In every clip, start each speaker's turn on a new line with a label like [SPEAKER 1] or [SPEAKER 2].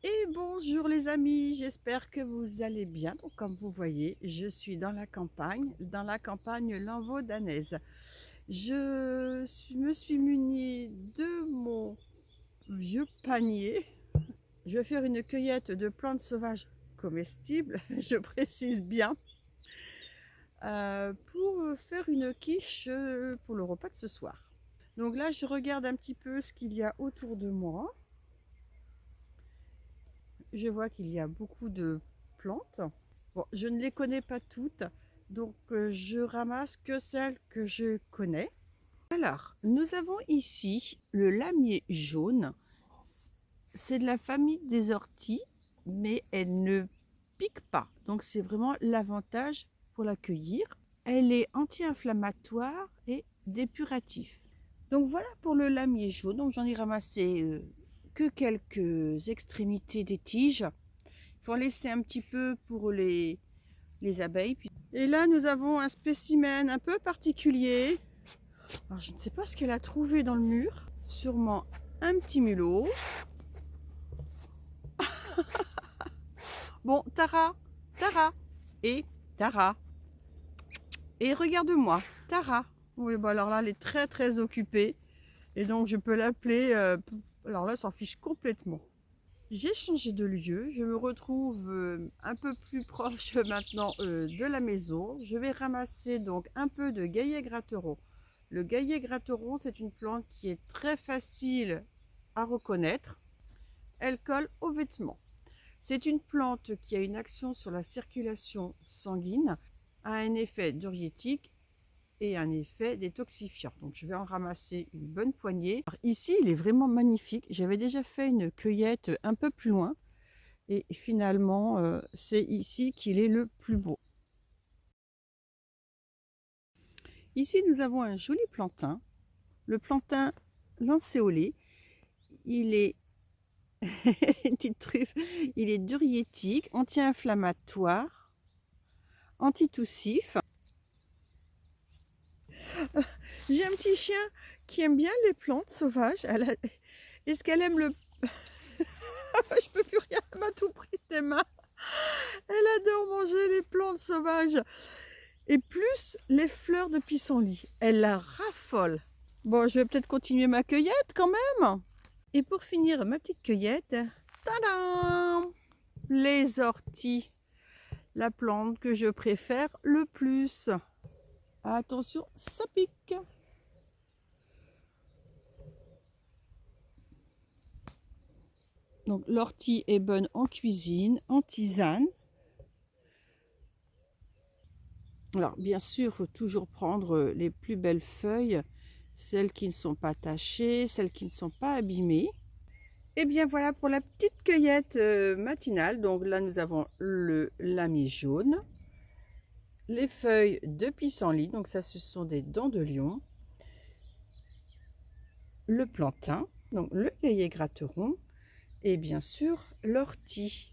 [SPEAKER 1] Et bonjour les amis, j'espère que vous allez bien. Donc, comme vous voyez, je suis dans la campagne lanvaudanaise. Me suis munie de mon vieux panier. Je vais faire une cueillette de plantes sauvages comestibles, je précise bien, pour faire une quiche pour le repas de ce soir. Donc là, je regarde un petit peu ce qu'il y a autour de moi. Je vois qu'il y a beaucoup de plantes. Bon, je ne les connais pas toutes, donc je ramasse que celles que je connais. Alors, nous avons ici le lamier jaune. C'est de la famille des orties, mais elle ne pique pas. Donc c'est vraiment l'avantage pour la cueillir. Elle est anti-inflammatoire et dépuratif. Donc voilà pour le lamier jaune. Donc j'en ai ramassé que quelques extrémités des tiges. Il faut en laisser un petit peu pour les abeilles. Et là, nous avons un spécimen un peu particulier. Alors, je ne sais pas ce qu'elle a trouvé dans le mur. Sûrement un petit mulot. Bon, Tara, Tara et Tara. Et regarde-moi, Tara. Oui, bah alors là, elle est très très occupée. Et donc, je peux l'appeler. Alors là, elle s'en fiche complètement. J'ai changé de lieu, je me retrouve un peu plus proche maintenant de la maison. Je vais ramasser donc un peu de gaillet gratteron. Le gaillet gratteron, c'est une plante qui est très facile à reconnaître. Elle colle aux vêtements. C'est une plante qui a une action sur la circulation sanguine, a un effet diurétique et un effet détoxifiant. Donc je vais en ramasser une bonne poignée. Alors, ici, il est vraiment magnifique. J'avais déjà fait une cueillette un peu plus loin. Et finalement, c'est ici qu'il est le plus beau. Ici, nous avons un joli plantain. Le plantain lancéolé. Il est une petite truffe. Il est diurétique, anti-inflammatoire, antitoussif. J'ai un petit chien qui aime bien les plantes sauvages. Est-ce qu'elle aime le... Je peux plus rien, elle m'a tout pris des mains. Elle adore manger les plantes sauvages. Et plus les fleurs de pissenlit. Elle la raffole. Bon, je vais peut-être continuer ma cueillette quand même. Et pour finir ma petite cueillette, tadam! Les orties. La plante que je préfère le plus. Attention, ça pique. Donc l'ortie est bonne en cuisine, en tisane. Alors bien sûr, il faut toujours prendre les plus belles feuilles, celles qui ne sont pas tachées, celles qui ne sont pas abîmées. Et bien voilà pour la petite cueillette matinale. Donc là, nous avons le lamier jaune, les feuilles de pissenlit, donc ça ce sont des dents de lion, le plantain, donc le gaillet gratteron et bien sûr l'ortie.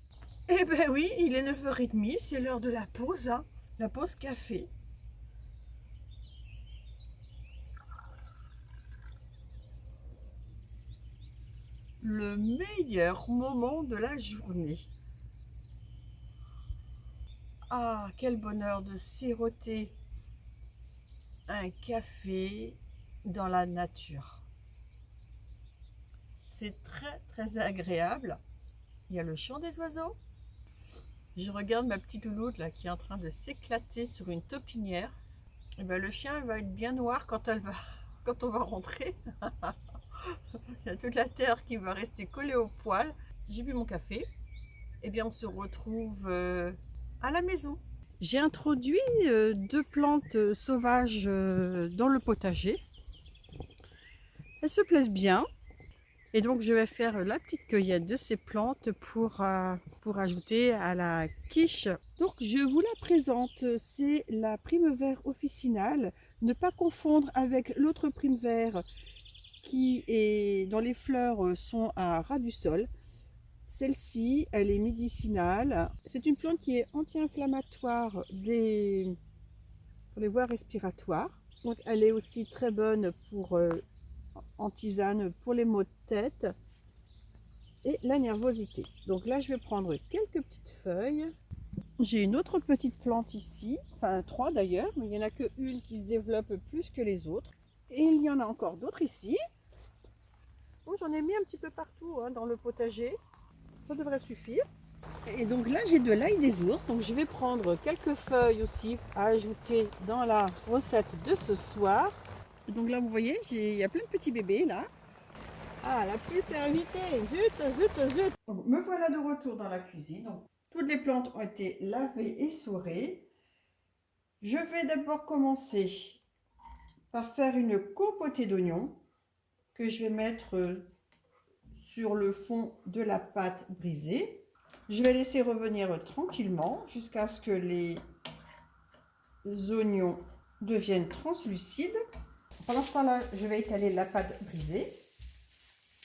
[SPEAKER 1] Eh ben oui, il est 9h30, c'est l'heure de la pause, hein, la pause café. Le meilleur moment de la journée. Ah, quel bonheur de siroter un café dans la nature. C'est très très agréable. Il y a le chant des oiseaux. Je regarde ma petite louloute là qui est en train de s'éclater sur une taupinière. Et ben, le chien va être bien noir quand on va rentrer. Il y a toute la terre qui va rester collée au poil. J'ai bu mon café. Et bien on se retrouve à la maison. J'ai introduit deux plantes sauvages dans le potager. Elles se plaisent bien. Et donc je vais faire la petite cueillette de ces plantes pour ajouter à la quiche. Donc je vous la présente, c'est la Primevère officinale. Ne pas confondre avec l'autre Primevère qui est dont les fleurs sont à ras du sol. Celle-ci, elle est médicinale. C'est une plante qui est anti-inflammatoire pour les voies respiratoires. Donc elle est aussi très bonne en tisane pour les maux de tête et la nervosité. Donc là, je vais prendre quelques petites feuilles. J'ai une autre petite plante ici, enfin 3 d'ailleurs, mais il n'y en a qu'une qui se développe plus que les autres. Et il y en a encore d'autres ici. Oh, j'en ai mis un petit peu partout dans le potager. Ça devrait suffire. Et donc là, j'ai de l'ail des ours. Donc je vais prendre quelques feuilles aussi à ajouter dans la recette de ce soir. Donc là, vous voyez, il y a plein de petits bébés là. Ah, la puce est invitée. Zut, zut, zut. Donc, me voilà de retour dans la cuisine. Donc, toutes les plantes ont été lavées et sourées. Je vais d'abord commencer par faire une compotée d'oignons que je vais mettre sur le fond de la pâte brisée. Je vais laisser revenir tranquillement jusqu'à ce que les oignons deviennent translucides. Pendant ce temps-là, je vais étaler la pâte brisée.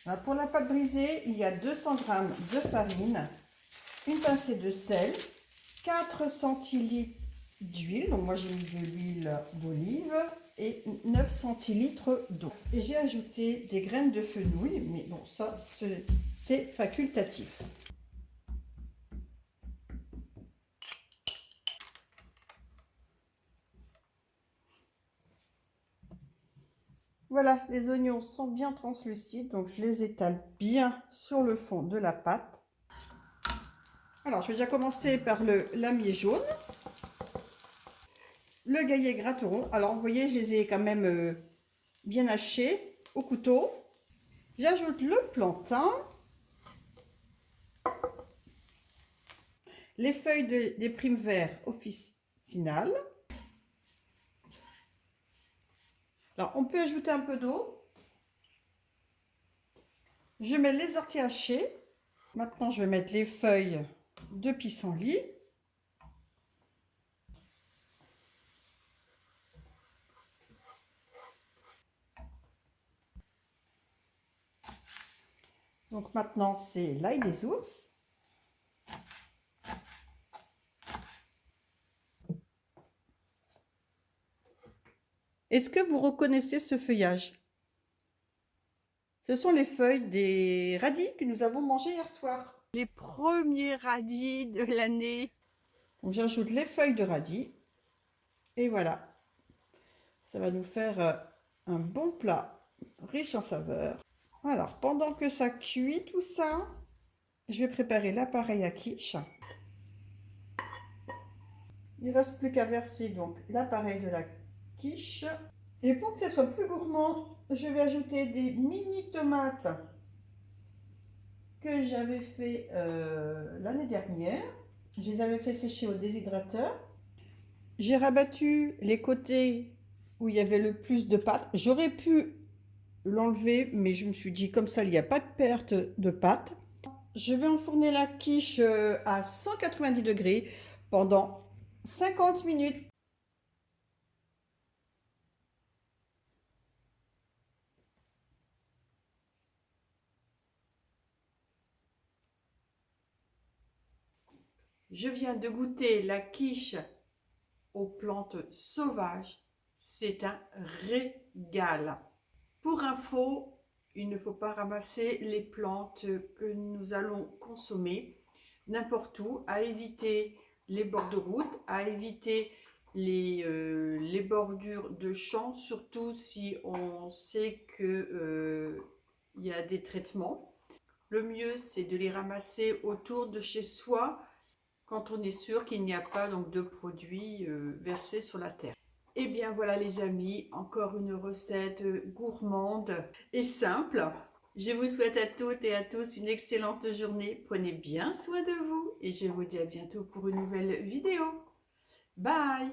[SPEAKER 1] Alors pour la pâte brisée, il y a 200 g de farine, une pincée de sel, 4 centilitres d'huile, donc moi j'ai mis de l'huile d'olive, et 9 centilitres d'eau. Et j'ai ajouté des graines de fenouil, mais bon ça c'est facultatif. Voilà, les oignons sont bien translucides, donc je les étale bien sur le fond de la pâte. Alors, je vais déjà commencer par le lamier jaune. Le gaillet gratteron. Alors, vous voyez, je les ai quand même bien hachés au couteau. J'ajoute le plantain. Les feuilles des primes verts officinales. Alors, on peut ajouter un peu d'eau. Je mets les orties hachées. Maintenant, je vais mettre les feuilles de pissenlit. Donc maintenant, c'est l'ail des ours. Est-ce que vous reconnaissez ce feuillage? Ce sont les feuilles des radis que nous avons mangés hier soir. Les premiers radis de l'année. Donc j'ajoute les feuilles de radis. Et voilà. Ça va nous faire un bon plat riche en saveurs. Alors, pendant que ça cuit tout ça, je vais préparer l'appareil à quiche. Il ne reste plus qu'à verser donc l'appareil de la quiche. Et pour que ce soit plus gourmand, je vais ajouter des mini tomates que j'avais fait l'année dernière. Je les avais fait sécher au déshydrateur. J'ai rabattu les côtés où il y avait le plus de pâte. J'aurais pu l'enlever, mais je me suis dit comme ça, il n'y a pas de perte de pâte. Je vais enfourner la quiche à 190 degrés pendant 50 minutes. Je viens de goûter la quiche aux plantes sauvages. C'est un régal. Pour info, il ne faut pas ramasser les plantes que nous allons consommer n'importe où, à éviter les bords de route, à éviter les bordures de champs, surtout si on sait qu'il y a des traitements. Le mieux, c'est de les ramasser autour de chez soi, quand on est sûr qu'il n'y a pas donc de produits versés sur la terre. Et bien voilà les amis, encore une recette gourmande et simple. Je vous souhaite à toutes et à tous une excellente journée. Prenez bien soin de vous et je vous dis à bientôt pour une nouvelle vidéo. Bye!